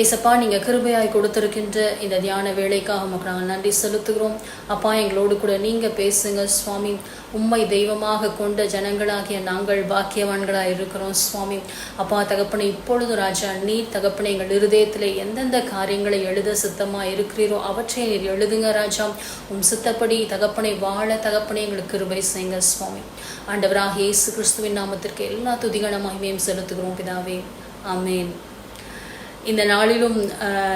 ஏசப்பா, நீங்கள் கிருபையாய் கொடுத்திருக்கின்ற இந்த தியான வேலைக்காக உமக்கு நாங்கள் நன்றி செலுத்துகிறோம். அப்பா, எங்களோடு கூட நீங்கள் பேசுங்க சுவாமி. உம்மை தெய்வமாக கொண்ட ஜனங்களாகிய நாங்கள் பாக்கியவான்களாக இருக்கிறோம் சுவாமி. அப்பா தகப்பனை, இப்பொழுது ராஜா நீர் தகப்பனை எங்கள் இருதயத்திலே எந்தெந்த காரியங்களை எழுத சித்தமாக இருக்கிறீரோ அவற்றை நீர் எழுதுங்க ராஜா. சித்தப்படி தகப்பனை வாழ தகப்பனை எங்களுக்கு கிருபை செய்யுங்க சுவாமி. ஆண்டவராக இயேசு கிறிஸ்துவின் நாமத்திற்கு எல்லா துதிகன மகிமையும் செலுத்துகிறோம் பிதாவே. ஆமேன். இந்த நாளிலும்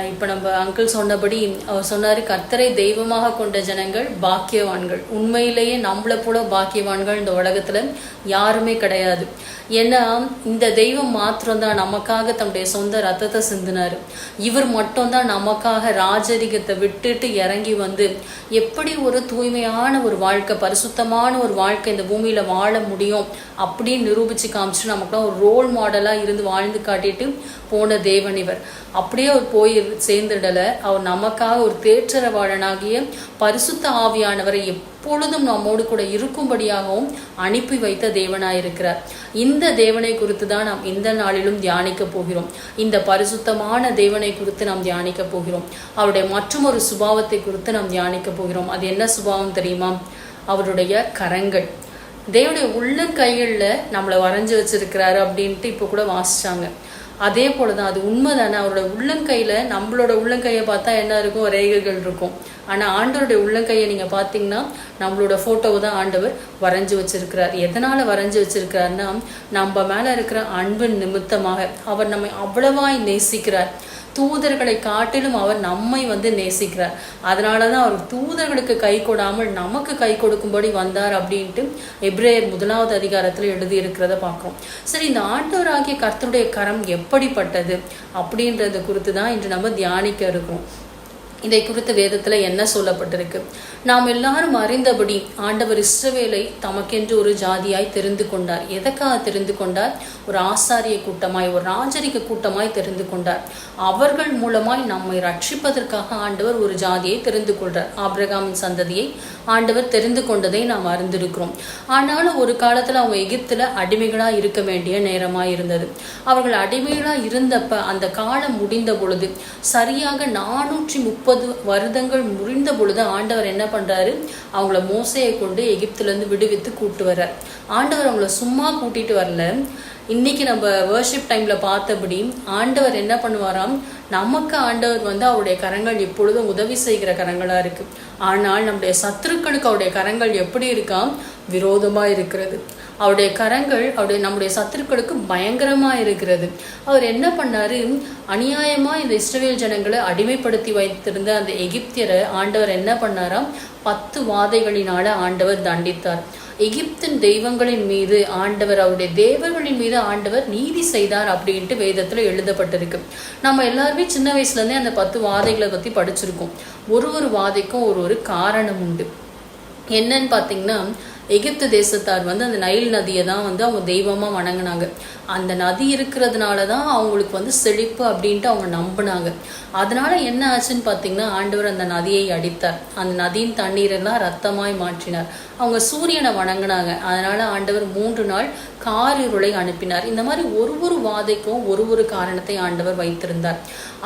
இப்போ நம்ம அங்கிள் சொன்னபடி அவர் சொன்னார், கர்த்தரை தெய்வமாக கொண்ட ஜனங்கள் பாக்கியவான்கள். உண்மையிலேயே நம்மளை போல பாக்கியவான்கள் இந்த உலகத்தில் யாருமே கிடையாது. ஏன்னா இந்த தெய்வம் மாத்திரம்தான் நமக்காக தன்னுடைய சொந்த ரத்தத்தை சிந்தினார். இவர் மட்டும்தான் நமக்காக ராஜரிகத்தை விட்டுட்டு இறங்கி வந்து எப்படி ஒரு தூய்மையான ஒரு வாழ்க்கை, பரிசுத்தமான ஒரு வாழ்க்கை இந்த பூமியில் வாழ முடியும் அப்படின்னு நிரூபித்து காமிச்சு நமக்குலாம் ஒரு ரோல் மாடலாக இருந்து வாழ்ந்து காட்டிட்டு போன தேவன் இவர். அப்படியே அவர் போய் சேர்ந்துடலை. அவர் நமக்காக ஒரு தேற்றரவாளனாகிய பரிசுத்த ஆவியானவரை எப்பொழுதும் நம்மோடு கூட இருக்கும்படியாகவும் அனுப்பி வைத்த தேவனாயிருக்கிறார். இந்த தேவனை குறித்து தான் நாம் இந்த நாளிலும் தியானிக்க போகிறோம். இந்த பரிசுத்தமான தேவனை குறித்து நாம் தியானிக்க போகிறோம். அவருடைய மற்றொரு சுபாவத்தை குறித்து நாம் தியானிக்க போகிறோம். அது என்ன சுபாவம் தெரியுமா? அவருடைய கரங்கள். தேவனுடைய உள்ளங்கைகளில் நம்மளை வரைஞ்சி வச்சிருக்கிறாரு அப்படின்ட்டு இப்போ கூட வாசிச்சாங்க. அதே போல தான், அது உண்மை தானே. அவரோட உள்ளங்கையில், நம்மளோட உள்ளங்கையை பார்த்தா என்ன இருக்கும்? ரேகைகள் இருக்கும். ஆனால் ஆண்டவருடைய உள்ளங்கையை நீங்கள் பார்த்தீங்கன்னா நம்மளோட ஃபோட்டோவை தான் ஆண்டவர் வரைஞ்சி வச்சிருக்கிறார். எதனால் வரைஞ்சி வச்சிருக்கிறாருன்னா, நம்ம மேலே இருக்கிற அன்பின் நிமித்தமாக அவர் நம்மை அவ்வளவாய் நேசிக்கிறார். தூதர்களை காட்டிலும் அவர் நம்மை நேசிக்கிறார். அதனால தான் அவர் தூதர்களுக்கு கை கொடாமல் நமக்கு கை கொடுக்கும்படி வந்தார் அப்படின்ட்டு எபிரேயர் 1வது அதிகாரத்தில் எழுதியிருக்கிறத பார்க்குறோம். சரி, இந்த ஆண்டவராகிய கர்த்தருடைய கரம் எப்படிப்பட்டது அப்படின்றது குறித்து தான் இன்று நம்ம தியானிக்க இருக்கோம். இதை குறித்து வேதத்தில் என்ன சொல்லப்பட்டிருக்கு? நாம் எல்லாரும் அறிந்தபடி ஆண்டவர் இஸ்ரவேலை தமக்கென்று ஒரு ஜாதியாய் தெரிந்து கொண்டார். எதற்காக தெரிந்து கொண்டார்? ஒரு ஆசாரிய கூட்டமாய், ஒரு ராஜரிக கூட்டமாய் தெரிந்து கொண்டார். அவர்கள் மூலமாய் நம்மை ரட்சிப்பதற்காக ஆண்டவர் ஒரு ஜாதியை தெரிந்து கொள்றார். ஆபிரகாமின் சந்ததியை ஆண்டவர் தெரிந்து கொண்டதை நாம் அறிந்திருக்கிறோம். ஆனாலும் ஒரு காலத்தில் அவங்க எகிப்தில் அடிமைகளாக இருக்க வேண்டிய நேரமாக இருந்தது. அவர்கள் அடிமைகளாக இருந்தப்ப அந்த காலம் முடிந்த பொழுது, சரியாக 430 வருடங்கள் முடிந்த பொழுது ஆண்டவர் என்ன பண்றாரு? அவங்கள மோசையை கொண்டு எகிப்திலிருந்து விடுவித்து கூட்டு வர்றார். ஆண்டவர் அவங்கள சும்மா கூட்டிட்டு வரல. இன்னைக்கு நம்ம வர்ஷிப் டைம்ல பார்த்தபடி ஆண்டவர் என்ன பண்ணுவாராம்? நமக்கு ஆண்டவர் அவருடைய கரங்கள் எப்பொழுதும் உதவி செய்கிற கரங்களா இருக்கு. ஆனால் நம்முடைய சத்துருக்களுக்கு அவருடைய கரங்கள் எப்படி இருக்காம்? விரோதமா இருக்கிறது. அவருடைய கரங்கள் நம்முடைய சத்துருக்களுக்கு பயங்கரமா இருக்கிறது. அவர் என்ன பண்ணாரு? அநியாயமா இந்த இஸ்ரவேல் ஜனங்களை அடிமைப்படுத்தி வைத்திருந்த அந்த எகிப்தியரை ஆண்டவர் என்ன பண்ணாராம்? 10 வாதைகளினால ஆண்டவர் தண்டித்தார். எகிப்தின் தெய்வங்களின் மீது ஆண்டவர், அவருடைய தேவர்களின் மீது ஆண்டவர் நீதி செய்தார் அப்படின்ட்டு வேதத்துல எழுதப்பட்டிருக்கு. நம்ம எல்லாருமே சின்ன வயசுல இருந்தே அந்த 10 வாதைகளை பத்தி படிச்சிருக்கோம். ஒரு வாதைக்கும் ஒரு காரணம் உண்டு. என்னன்னு பாத்தீங்கன்னா, எகிப்து தேசத்தார் அந்த நைல் நதியை தான் அவங்க தெய்வமாக வணங்கினாங்க. அந்த நதி இருக்கிறதுனால தான் அவங்களுக்கு செழிப்பு அப்படின்ட்டு அவங்க நம்பினாங்க. அதனால என்ன ஆச்சுன்னு பார்த்தீங்கன்னா, ஆண்டவர் அந்த நதியை அடித்தார். அந்த நதியின் தண்ணீரெல்லாம் ரத்தமாய் மாற்றினார். அவங்க சூரியனை வணங்கினாங்க. அதனால ஆண்டவர் 3 நாள் காரிருளை அனுப்பினார். இந்த மாதிரி ஒரு வாதைக்கும் ஒரு காரணத்தை ஆண்டவர் வைத்திருந்தார்.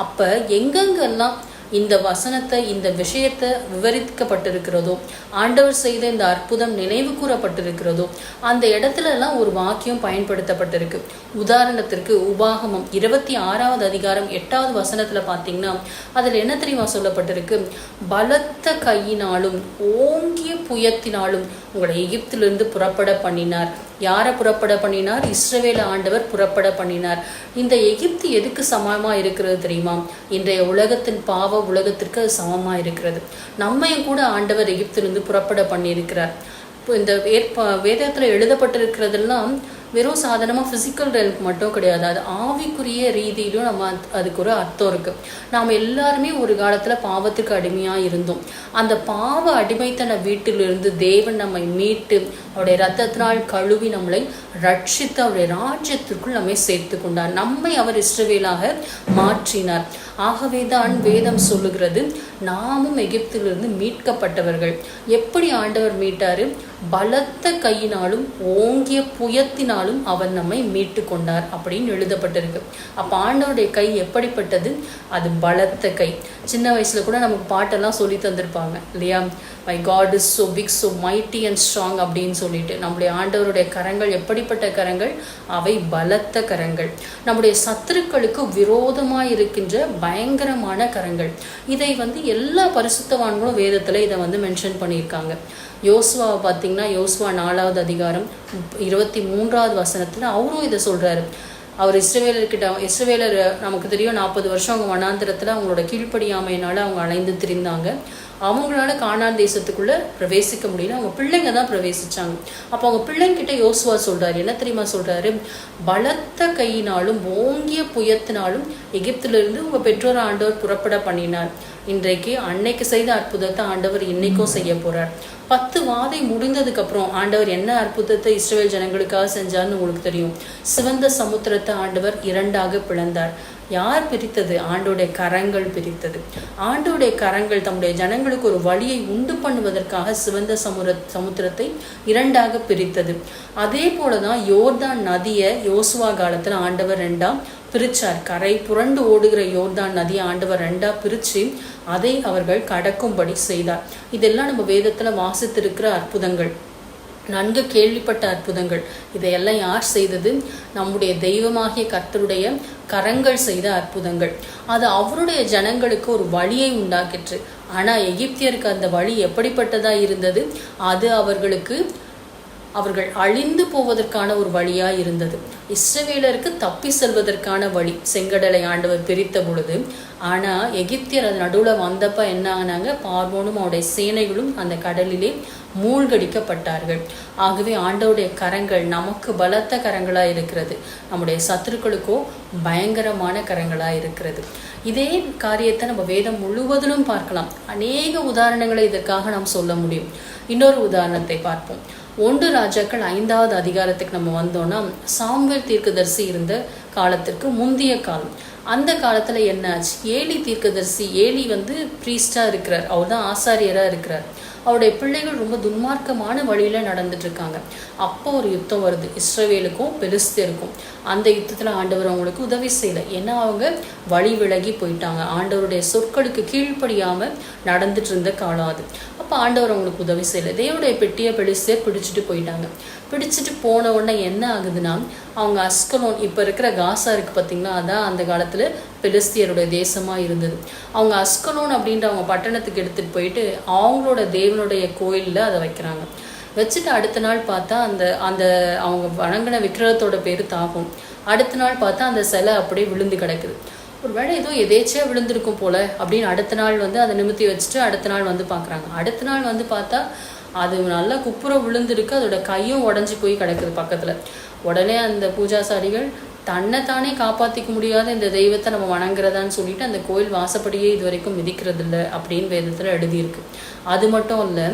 அப்போ எங்கெங்கெல்லாம் இந்த வசனத்தை, இந்த விஷயத்தை விவரிக்கப்பட்டிருக்கிறதோ, ஆண்டவர் செய்த இந்த அற்புதம் நினைவு கூறப்பட்டிருக்கிறதோ, அந்த இடத்துல எல்லாம் ஒரு வாக்கியம் பயன்படுத்தப்பட்டிருக்கு. உதாரணத்திற்கு உபாகமம் 26வது அதிகாரம் 8வது வசனத்துல பார்த்தீங்கன்னா, அதில் என்ன தெரியுமா சொல்லப்பட்டிருக்கு? பலத்த கையினாலும் ஓங்கிய புயத்தினாலும் உங்களை எகிப்திலிருந்து புறப்பட பண்ணினார். யாரை புறப்பட பண்ணினார்? இஸ்ரவேல் ஆண்டவர் புறப்பட பண்ணினார். இந்த எகிப்து எதுக்கு சமமா இருக்கிறது தெரியுமா? இன்றைய உலகத்தின் பாவ உலகத்திற்கு சமமா இருக்கிறது. நம்மையும் கூட ஆண்டவர் எகிப்திலிருந்து புறப்பட பண்ணியிருக்கிறார். இப்போ இந்த வேதத்துல எழுதப்பட்டிருக்கிறதெல்லாம் வெறும் சாதாரணமாக ஃபிசிக்கல் ரெல்க்கு மட்டும் கிடையாது. அது ஆவிக்குரிய ரீதியிலும் நம்ம அதுக்கு ஒரு அர்த்தம் இருக்குது. நாம் எல்லாருமே ஒரு காலத்தில் பாவத்துக்கு அடிமையாக இருந்தோம். அந்த பாவ அடிமைத்தன வீட்டிலிருந்து தேவன் நம்மை மீட்டு அவருடைய இரத்தத்தினால் கழுவி நம்மளை ரட்சித்து அவருடைய ராஜ்யத்திற்குள் நம்மை சேர்த்து கொண்டார். நம்மை அவர் இஸ்ரவேலாக மாற்றினார். ஆகவே தான் வேதம் சொல்லுகிறது, நாமும் எகிப்திலிருந்து மீட்கப்பட்டவர்கள். எப்படி ஆண்டவர் மீட்டாரு? பலத்த கையினாலும் ஓங்கிய புயத்தினாலும் அவர் நம்மை மீட்டு கொண்டார் அப்படின்னு எழுதப்பட்டிருக்கு. அப்போ ஆண்டவருடைய கை எப்படிப்பட்டது? அது பலத்த கை. சின்ன வயசுல கூட நமக்கு பாட்டெல்லாம் சொல்லி தந்திருப்பாங்க இல்லையா? My God is so big so mighty and strong அப்படின்னு சொல்லிட்டு. நம்முடைய ஆண்டவருடைய கரங்கள் எப்படிப்பட்ட கரங்கள்? அவை பலத்த கரங்கள். நம்முடைய சத்துருக்களுக்கு விரோதமாக இருக்கின்ற பயங்கரமான கரங்கள். இதை எல்லா பரிசுத்தவான்களும் வேதத்தில் இதை மென்ஷன் பண்ணியிருக்காங்க. யோசுவாவை பார்த்தீங்கன்னா, யோசுவா 4வது அதிகாரம் 23வது வசனத்தில் அவரும் இதை சொல்கிறாரு. அவர் இஸ்ரவேலர் நமக்கு தெரியும், 40 வருஷம் அவங்க வனாந்திரத்தில் அவங்களோட கீழ்ப்படியாமையினால அவங்க அலைந்து திரிந்தாங்க. அவங்களால கானான் தேசத்துக்குள்ள பிரவேசிக்க முடியல. அவங்க பிள்ளைங்க தான் பிரவேசிச்சாங்க. அப்போ அவங்க பிள்ளைங்கிட்ட யோசுவா சொல்றாரு, என்ன தெரியுமா சொல்றாரு? பலத்த கையினாலும் ஓங்கிய புயத்தினாலும் எகிப்திலிருந்து உங்க பெற்றோர் ஆண்டவர் புறப்பட பண்ணினார். இன்றைக்கு அன்னைக்கு செய்த அற்புதத்தை ஆண்டவர் இன்னைக்கும் செய்ய போறார். 10 வாதை முடிந்ததுக்கு அப்புறம் ஆண்டவர் என்ன அற்புதத்தை இஸ்ரவேல் ஜனங்களுக்காக செஞ்சார்னு உங்களுக்கு தெரியும். சிவந்த சமுத்திரத்தை ஆண்டவர் 2ஆக பிளந்தார். யார் பிரித்தது? ஆண்டோடைய கரங்கள் பிரித்தது. ஆண்டோடைய கரங்கள் தம்முடைய ஜனங்களுக்கு ஒரு வழியை உண்டு பண்ணுவதற்காக சிவந்த சமுத்திரத்தை 2ஆக பிரித்தது. அதே போலதான் யோர்தான் நதியை யோசுவா காலத்துல ஆண்டவர் 2ஆ பிரிச்சார். கரை புரண்டு ஓடுகிற யோர்தான் நதியை ஆண்டவர் 2ஆ பிரிச்சு அதை அவர்கள் கடக்கும்படி செய்தார். இதெல்லாம் நம்ம வேதத்துல வாசித்திருக்கிற அற்புதங்கள், நன்கு கேள்விப்பட்ட அற்புதங்கள். இதையெல்லாம் யார் செய்தது? நம்முடைய தெய்வமாகிய கர்த்தருடைய கரங்கள் செய்த அற்புதங்கள். அது அவருடைய ஜனங்களுக்கு ஒரு வழியை உண்டாக்கிற்று. ஆனா எகிப்தியருக்கு அந்த வழி எப்படிப்பட்டதா இருந்தது? அது அவர்கள் அழிந்து போவதற்கான ஒரு வழியா இருந்தது. இஸ்ரவேலருக்கு தப்பி செல்வதற்கான வழி செங்கடலை ஆண்டவர் பிரித்த பொழுது. ஆனா எகிப்தியர் அது நடுவில் வந்தப்ப என்ன ஆனாங்க? பார்வோனும் அவருடைய சேனைகளும் அந்த கடலிலே மூழ்கடிக்கப்பட்டார்கள். ஆகவே ஆண்டவருடைய கரங்கள் நமக்கு பலத்த கரங்களா இருக்கிறது, நம்முடைய சத்துருக்களுக்கோ பயங்கரமான கரங்களா இருக்கிறது. இதே காரியத்தை நம்ம வேதம் முழுவதிலும் பார்க்கலாம். அநேக உதாரணங்களை இதற்காக நாம் சொல்ல முடியும். இன்னொரு உதாரணத்தை பார்ப்போம். 1 ராஜாக்கள் 5வது அதிகாரத்துக்கு நம்ம வந்தோம்னா, சாமுவேல் தீர்க்கதரிசி இருந்த காலத்திற்கு முந்தைய காலம். அந்த காலத்துல என்ன ஆச்சு? ஏலி தீர்க்கதரிசி, ஏலி பிரீஸ்டா இருக்கிறார், அவர் தான் ஆசாரியரா இருக்கிறார். அவருடைய பிள்ளைகள் ரொம்ப துன்மார்க்கமான வழியில நடந்துட்டு இருக்காங்க. அப்போ ஒரு யுத்தம் வருது, இஸ்ரவேலுக்கும் பெலிஸ்தருக்கும். அந்த யுத்தத்துல ஆண்டவர் அவங்களுக்கு உதவி செய்யல. ஏன்னா அவங்க வழி விலகி போயிட்டாங்க. ஆண்டவருடைய சொற்களுக்கு கீழ்ப்படியாம நடந்துட்டு இருந்த காலம் அது. அப்போ ஆண்டவர் அவங்களுக்கு உதவி செய்யல. தேவனுடைய பெட்டியை பெலிஸ்தர் பிடிச்சிட்டு போயிட்டாங்க. பிடிச்சிட்டு போன உடனே என்ன ஆகுதுன்னா, அவங்க அஸ்கலோன், இப்போ இருக்கிற காசா இருக்கு பார்த்தீங்களா, அதான் அந்த காலத்தில் பெலிஸ்தியருடைய தேசமாக இருந்தது. அவங்க அஸ்கலோன் அப்படின்ற அவங்க பட்டணத்துக்கு எடுத்துகிட்டு போயிட்டு அவங்களோட தேவனுடைய கோயிலில் அதை வைக்கிறாங்க. வச்சுட்டு அடுத்த நாள் பார்த்தா அந்த அவங்க வணங்கின விக்கிரகத்தோட பேர் தாகும். அடுத்த நாள் பார்த்தா அந்த சிலை அப்படியே விழுந்து கிடக்குது. ஒரு வேளை ஏதோ எதேச்சியாக விழுந்திருக்கும் போல அப்படின்னு அடுத்த நாள் அதை நிமித்தி வச்சுட்டு அடுத்த நாள் பார்க்குறாங்க. அடுத்த நாள் பார்த்தா அது நல்லா குப்புற விழுந்திருக்கு. அதோட கையும் உடஞ்சி போய் கிடக்குது பக்கத்தில். உடனே அந்த பூஜாசாரிகள் தன்னைத்தானே காப்பாற்றிக்க முடியாத இந்த தெய்வத்தை நம்ம வணங்குறதான்னு சொல்லிட்டு அந்த கோயில் வாசப்படியே இது வரைக்கும் மிதிக்கிறது இல்லை அப்படின்னு வேதத்தில் எழுதியிருக்கு. அது மட்டும் இல்லை,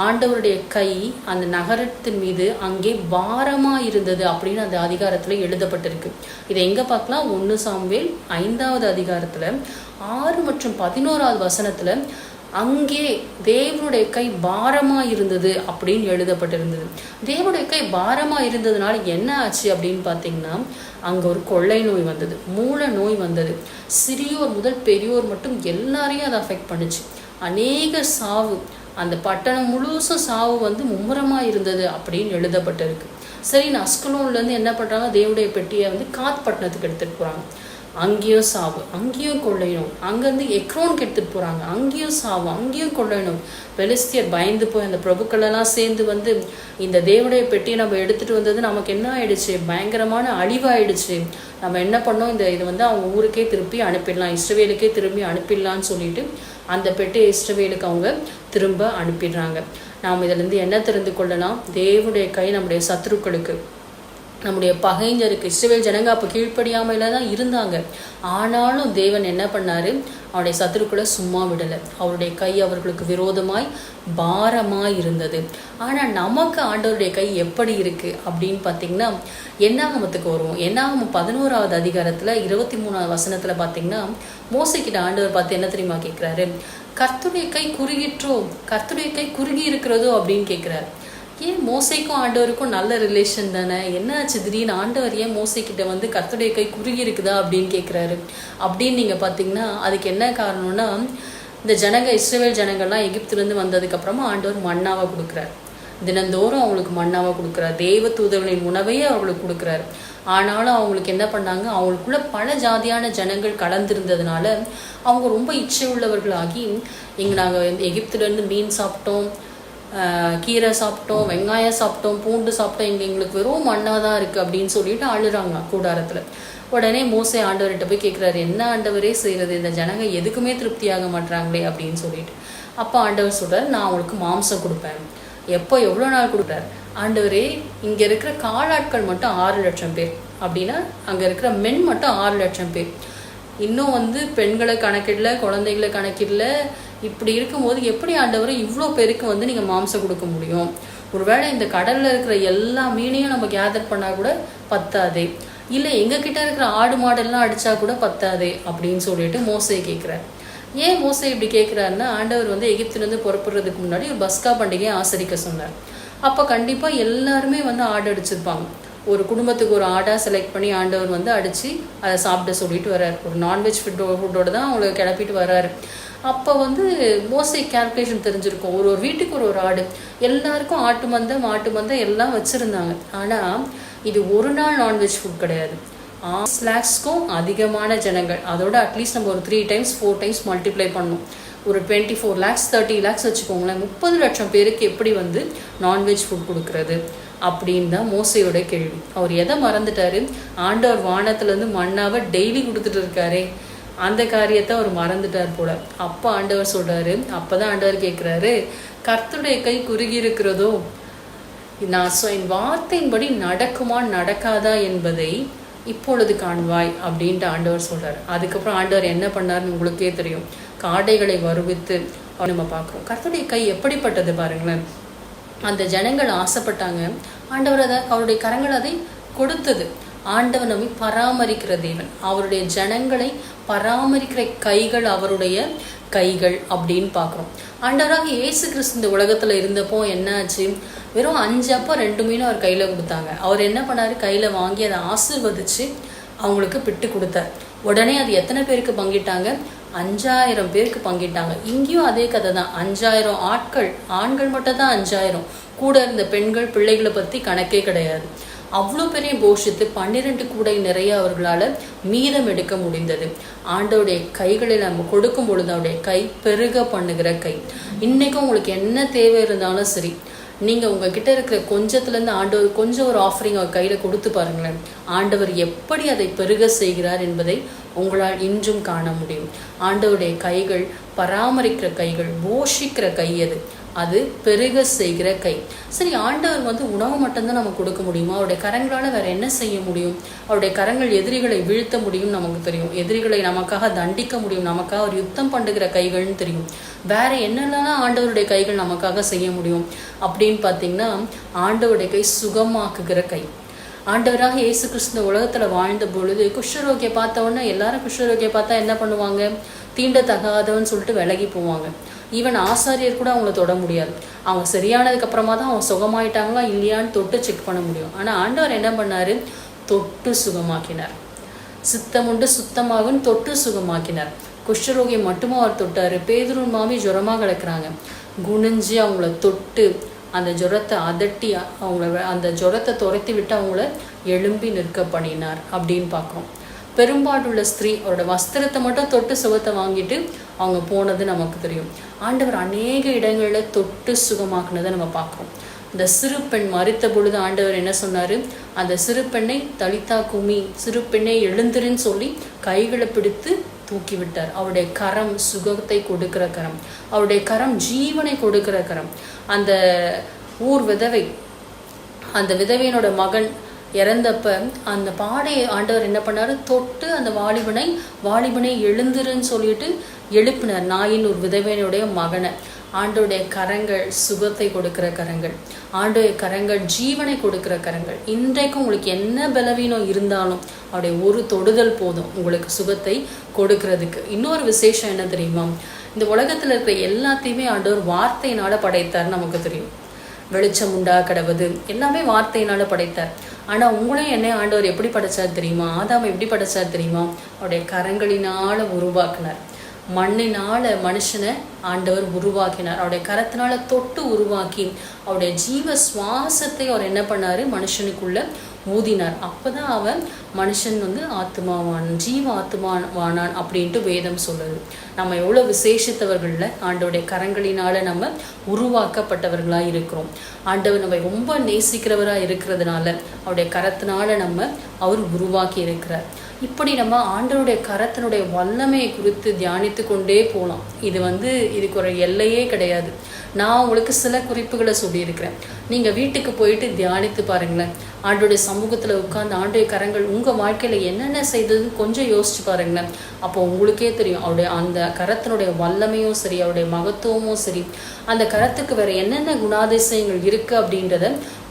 ஆண்டவருடைய கை அந்த நகரத்தின் மீது அங்கே பாரமாக இருந்தது அப்படின்னு அந்த அதிகாரத்தில் எழுதப்பட்டிருக்கு. இதை எங்கே பார்க்கலாம்? 1 சாமுவேல் 5வது அதிகாரத்தில் 6 மற்றும் 11வது வசனத்தில் அங்கே தேவனுடைய கை பாரமா இருந்தது அப்படின்னு எழுதப்பட்டிருந்தது. தேவனுடைய கை பாரமா இருந்ததுனால என்ன ஆச்சு அப்படின்னு பார்த்தீங்கன்னா, அங்கே ஒரு கொள்ளை நோய் வந்தது, மூல நோய் வந்தது. சிறியோர் முதல் பெரியோர் மட்டும் எல்லாரையும் அதை அஃபெக்ட் பண்ணுச்சு. அநேக சாவு, அந்த பட்டணம் முழுசும் சாவு மும்முரமாக இருந்தது அப்படின்னு எழுதப்பட்டிருக்கு. சரி, அஸ்கலோன்லேருந்து என்ன பண்ணுறாங்க? தேவனுடைய பெட்டியை காத் பட்டணத்துக்கு எடுத்துகிட்டு போகிறாங்க. அங்கேயும் சாவு, அங்கேயும் கொள்ளை நோய். அங்கேருந்து எக்ரோனுக்கு எடுத்துகிட்டு போகிறாங்க, அங்கேயும் சாவு, அங்கேயும் கொள்ளை நோய். பெலிஸ்தியர் பயந்து போய் அந்த பிரபுக்களெல்லாம் சேர்ந்து இந்த தேவனுடைய பெட்டியை நம்ம எடுத்துகிட்டு வந்தது நமக்கு என்ன ஆயிடுச்சு? பயங்கரமான அழிவாயிடுச்சு. நம்ம என்ன பண்ணோம்? இது அவங்க ஊருக்கே திருப்பி அனுப்பிடலாம், இஸ்ரவேலுக்கே திரும்பி அனுப்பிடலான்னு சொல்லிட்டு அந்த பெட்டியை இஸ்ரவேலுக்கு அவங்க திரும்ப அனுப்பிடுறாங்க. நாம் இதிலேருந்து என்ன தெரிந்து கொள்ளலாம்? தேவனுடைய கை நம்முடைய சத்துருக்களுக்கு, நம்முடைய பகைஞருக்கு, இஸ்ரவேல் ஜனங்க அப்போ கீழ்ப்படியாமையில தான் இருந்தாங்க. ஆனாலும் தேவன் என்ன பண்ணாரு? அவருடைய சத்துருக்களை சும்மா விடலை. அவருடைய கை அவர்களுக்கு விரோதமாய் பாரமாய் இருந்தது. ஆனால் நமக்கு ஆண்டவருடைய கை எப்படி இருக்கு அப்படின்னு பார்த்தீங்கன்னா, என்னாகமத்துக்கு வருவோம். என்னாகமம் 11வது அதிகாரத்தில் 23வது வசனத்தில் பார்த்தீங்கன்னா, மோசைக்கிட்ட ஆண்டவர் பார்த்து என்ன தெரியுமா கேட்குறாரு? கர்த்தருடைய கை குறுகிற்றோ, கர்த்தருடைய கை குறுகி இருக்கிறதோ அப்படின்னு கேட்குறாரு. ஏன் மோசைக்கும் ஆண்டவருக்கும் நல்ல ரிலேஷன் தானே, என்னாச்சு திடீர்னு ஆண்டவர் ஏன் மோசைக்கிட்ட வந்து கர்த்தருடைய கை குறுகி இருக்குதா அப்படின்னு கேட்குறாரு அப்படின்னு நீங்கள் பார்த்தீங்கன்னா அதுக்கு என்ன காரணம்னா, இந்த இஸ்ரவேல் ஜனங்கள்லாம் எகிப்துலேருந்து வந்ததுக்கப்புறமா ஆண்டவர் மன்னாவை கொடுக்குறாரு. தினந்தோறும் அவங்களுக்கு மன்னாவை கொடுக்குறாரு. தேவ தூதர்களின் உணவையே அவங்களுக்கு கொடுக்குறாரு. ஆனாலும் அவங்களுக்கு என்ன பண்ணாங்க, அவங்களுக்குள்ள பல ஜாதியான ஜனங்கள் கலந்துருந்ததுனால அவங்க ரொம்ப இச்சை உள்ளவர்களாகி, இங்கே நாங்கள் எகிப்துலேருந்து மீன் சாப்பிட்டோம், கீரை சாப்பிட்டோம், வெங்காயம் சாப்பிட்டோம், பூண்டு சாப்பிட்டோம், எங்களுக்கு வெறும் மண்ணாக தான் இருக்குது அப்படின்னு சொல்லிட்டு அழுறாங்க கூடாரத்தில். உடனே மோசே ஆண்டவர்கிட்ட போய் கேட்குறாரு, என்ன ஆண்டவரே செய்கிறது, இந்த ஜனங்க எதுக்குமே திருப்தியாக மாட்டாங்களே அப்படின்னு சொல்லிட்டு. அப்போ ஆண்டவர் சொல்கிறார், நான் அவங்களுக்கு மாம்சம் கொடுப்பேன். எப்போ எவ்வளோ நாள் கொடுக்குறாரு ஆண்டவரே, இங்கே இருக்கிற காலாட்கள் மட்டும் 6 லட்சம் பேர் அப்படின்னா அங்கே இருக்கிற மென் மட்டும் 6 லட்சம் பேர். இன்னும் வந்து பெண்களை கணக்கிடல, குழந்தைகளை கணக்கிடல. இப்படி இருக்கும்போது எப்படி ஆண்டவரை இவ்வளோ பேருக்கு வந்து நீங்கள் மாம்சம் கொடுக்க முடியும்? ஒருவேளை இந்த கடலில் இருக்கிற எல்லா மீனையும் நம்ம கேதர் பண்ணால் கூட பத்தாதே, இல்லை எங்ககிட்ட இருக்கிற ஆடு மாடெல்லாம் அடித்தா கூட பத்தாதே அப்படின்னு சொல்லிட்டு மோசே கேட்குறாரு. ஏன் மோசே இப்படி கேட்குறாருன்னா, ஆண்டவர் வந்து எகிப்துலேருந்து புறப்படுறதுக்கு முன்னாடி ஒரு பஸ்கா பண்டிகையை ஆசரிக்க சொன்னார். அப்போ கண்டிப்பாக எல்லாருமே வந்து ஆடு அடிச்சிருப்பாங்க. ஒரு குடும்பத்துக்கு ஒரு ஆடாக செலக்ட் பண்ணி ஆண்டவர் வந்து அடித்து அதை சாப்பிட சொல்லிட்டு வர்றாரு. ஒரு நான்வெஜ் ஃபுட்டோட தான் அவங்களை கிளப்பிட்டு வர்றாரு. அப்போ வந்து மோசே கேல்குலேஷன் தெரிஞ்சிருக்கும். ஒரு வீட்டுக்கு ஒரு ஆடு, எல்லாருக்கும் ஆட்டு மந்தை எல்லாம் வச்சுருந்தாங்க. ஆனால் இது ஒரு நாள் நான்வெஜ் ஃபுட் கிடையாது. 6 lakhsக்கும் அதிகமான ஜனங்கள். அதோட அட்லீஸ்ட் நம்ம ஒரு 3 times 4 times மல்டிப்ளை பண்ணணும். ஒரு 24 lakhs 30 lakhs வச்சுக்கோங்களேன். 30 லட்சம் பேருக்கு எப்படி வந்து நான்வெஜ் ஃபுட் கொடுக்குறது அப்படின்னு தான் மோசையோட கேள்வி. அவர் எதை மறந்துட்டாரு, ஆண்டவர் வானத்துலேருந்து மண்ணாவை டெய்லி கொடுத்துட்டு இருக்காரே, அந்த காரியத்தை அவர் மறந்துட்டார் போல. அப்போ ஆண்டவர் சொல்கிறாரு, அப்போ தான் ஆண்டவர் கேட்குறாரு, கர்த்தருடைய கை குறுகி இருக்கிறதோ, நான் என் வார்த்தையின்படி நடக்குமா நடக்காதா என்பதை இப்பொழுது காண்பாய் அப்படின்ட்டு ஆண்டவர் சொல்கிறார். அதுக்கப்புறம் ஆண்டவர் என்ன பண்ணார்னு உங்களுக்கே தெரியும். காடைகளை வருவித்து நம்ம பார்க்குறோம். கர்த்தருடைய கை எப்படிப்பட்டது பாருங்களேன். அந்த ஜனங்கள் ஆசைப்பட்டாங்க, ஆண்டவர் அவருடைய கரங்கள் அதை கொடுத்தது. ஆண்டவர் நம்மை பராமரிக்கிற தேவன், அவருடைய ஜனங்களை பராமரிக்கிற கைகள் அவருடைய கைகள் அப்படின்னு பார்க்குறோம். ஆண்டவராக இயேசு கிறிஸ்து இந்த உலகத்தில் இருந்தப்போ என்னாச்சு, வெறும் 5 அப்போ 2 மீனும் அவர் கையில் கொடுத்தாங்க. அவர் என்ன பண்ணார், கையில் வாங்கி அதை ஆசீர்வதித்து அவங்களுக்கு பிட்டு கொடுத்தார். உடனே அது எத்தனை பேருக்கு பங்கிட்டாங்க, 5000 பேருக்கு பங்கிட்டாங்க. இங்கேயும் அதே கதை தான். 5000 ஆட்கள், ஆண்கள் மட்டும் தான் 5000, கூட இருந்த பெண்கள் பிள்ளைகளை பற்றி கணக்கே கிடையாது. அவ்வளோ பெரிய போஷித்து 12 கூடை நிறைய அவர்களால் மீதம் எடுக்க முடிந்தது. ஆண்டோடைய கைகளில் நம்ம கொடுக்கும் பொழுது அவருடைய கை பெருக பண்ணுகிற கை. இன்றைக்கும் உங்களுக்கு என்ன தேவை இருந்தாலும் சரி, நீங்கள் உங்ககிட்ட இருக்கிற கொஞ்சத்துலேருந்து ஆண்டவர் கொஞ்சம் ஒரு ஆஃபரிங் அவர் கையில் கொடுத்து பாருங்களேன். ஆண்டவர் எப்படி அதை பெருக செய்கிறார் என்பதை உங்களால் இன்றும் காண முடியும். ஆண்டவருடைய கைகள் பராமரிக்கிற கைகள், போஷிக்கிற கை அது பெருக செய்கிற கை. சரி, ஆண்டவர் வந்து உணவு மட்டும்தான் நமக்கு கொடுக்க முடியுமா? அவருடைய கரங்களால் வேற என்ன செய்ய முடியும்? அவருடைய கரங்கள் எதிரிகளை வீழ்த்த முடியும் நமக்கு தெரியும். எதிரிகளை நமக்காக தண்டிக்க முடியும், நமக்காக ஒரு யுத்தம் பண்ணுகிற கைகள்னு தெரியும். வேற என்னெல்லாம் ஆண்டவருடைய கைகள் நமக்காக செய்ய முடியும் அப்படின்னு பார்த்தீங்கன்னா, ஆண்டவருடைய கை சுகமாக்குகிற கை. ஆண்டவராக இயேசு கிறிஸ்து உலகத்தில் வாழ்ந்த பொழுது குஷ்டரோகியை பார்த்த உடனே எல்லாரும் குஷ்டரோகியை பார்த்தா என்ன பண்ணுவாங்க, தீண்டத்தகாதவன்னு சொல்லிட்டு விலகி போவாங்க. ஈவன் ஆசாரியர் கூட அவங்கள தொட முடியாது. அவங்க சரியானதுக்கு அப்புறமா தான் அவங்க சுகமாயிட்டாங்களா இல்லையான்னு தொட்டு செக் பண்ண முடியும். ஆனால் ஆண்டவர் என்ன பண்ணார், தொட்டு சுகமாக்கினார். சித்தமுண்டு சுத்தமாகுன்னு தொட்டு சுகமாக்கினார். குஷ்டரோகியை மட்டுமா அவர் தொட்டார். பேதுரு மாமி ஜுரமாக கிடக்குறாங்க, குனிஞ்சு அவங்கள தொட்டு அந்த ஜுரத்தை அதட்டி அவங்கள அந்த ஜுரத்தை துரத்தி விட்டு அவங்கள எழும்பி நிற்க பண்ணினார் அப்படின்னு பார்க்குறோம். பெரும்பாடுள்ள ஸ்திரீ அவரோட வஸ்திரத்தை மட்டும் தொட்டு சுகத்தை வாங்கிட்டு அவங்க போனது நமக்கு தெரியும். ஆண்டவர் அநேக இடங்களில் தொட்டு சுகமாக்குனதை நம்ம பார்க்குறோம். இந்த சிறு பெண் மரித்த பொழுது ஆண்டவர் என்ன சொன்னார், அந்த சிறு பெண்ணை தலித்தா குமி, சிறு பெண்ணை எழுந்திருன்னு சொல்லி கைகளை பிடித்து தூக்கி விட்டார். அவருடைய கரம் சுகத்தை கொடுக்கிற கரம், அவருடைய கரம் ஜீவனை கொடுக்கிற கரம். அந்த ஊர் விதவை, அந்த விதவையினோட மகன் இறந்தப்ப அந்த பாடையை ஆண்டவர் என்ன பண்ணார், தொட்டு அந்த வாலிபனை எழுந்துருன்னு சொல்லிட்டு எழுப்பினார். நாயின் ஒரு விதவையினுடைய மகனை. ஆண்டோடைய கரங்கள் சுகத்தை கொடுக்கிற கரங்கள், ஆண்டோடைய கரங்கள் ஜீவனை கொடுக்கிற கரங்கள். இன்றைக்கும் உங்களுக்கு என்ன பலவீனம் இருந்தாலும் அவருடைய ஒரு தொடுதல் போதும் உங்களுக்கு சுகத்தை கொடுக்கறதுக்கு. இன்னொரு விசேஷம் என்ன தெரியுமா, இந்த உலகத்தில் இருக்கிற எல்லாத்தையுமே ஆண்டவர் வார்த்தையினால படைத்தார் நமக்கு தெரியும். வெளிச்சம் உண்டா கடவுது, எல்லாமே வார்த்தையினால படைத்தார். ஆனால் உங்களையும் என்னை ஆண்டவர் எப்படி படைச்சார் தெரியுமா? ஆதாம் எப்படி படைச்சார் தெரியுமா? அவருடைய கரங்களினால உருவாக்கினார். மண்ணினால மனுஷனை ஆண்டவர் உருவாக்கினார். அவருடைய கரத்தினால தொட்டு உருவாக்கி அவருடைய ஜீவ சுவாசத்தை அவர் என்ன பண்ணாரு? மனுஷனுக்குள்ள ஊதினார். அப்பதான் அவன் மனுஷன் ஆத்மாவான், ஜீவ ஆத்மாவானான் அப்படின்ட்டு வேதம் சொல்லுது. நம்ம எவ்வளவு விசேஷித்தவர்கள்ல ஆண்டவருடைய கரங்களினால நம்ம உருவாக்கப்பட்டவர்களா இருக்கிறோம். ஆண்டவர் நம்ம ரொம்ப நேசிக்கிறவரா இருக்கிறதுனால அவருடைய கரத்தினால அவர் உருவாக்கி இருக்கிறார். இப்படி நம்ம ஆண்டவருடைய கரத்தினுடைய வல்லமையை குறித்து தியானித்து கொண்டே போகலாம். இதுக்கு ஒரு எல்லையே கிடையாது. நான் உங்களுக்கு சில குறிப்புகளை சொல்லியிருக்கிறேன். நீங்கள் வீட்டுக்கு போயிட்டு தியானித்து பாருங்களேன். ஆண்டோடைய சமூகத்தில் உட்கார்ந்து ஆண்டோடைய கரங்கள் உங்கள் வாழ்க்கையில் என்னென்ன செய்ததுன்னு கொஞ்சம் யோசிச்சு பாருங்களேன். அப்போ உங்களுக்கே தெரியும் அவருடைய அந்த கரத்தினுடைய வல்லமையும் சரி, அவருடைய மகத்துவமும் சரி, அந்த கரத்துக்கு வேறு என்னென்ன குணாதிசயங்கள் இருக்குது அப்படின்றத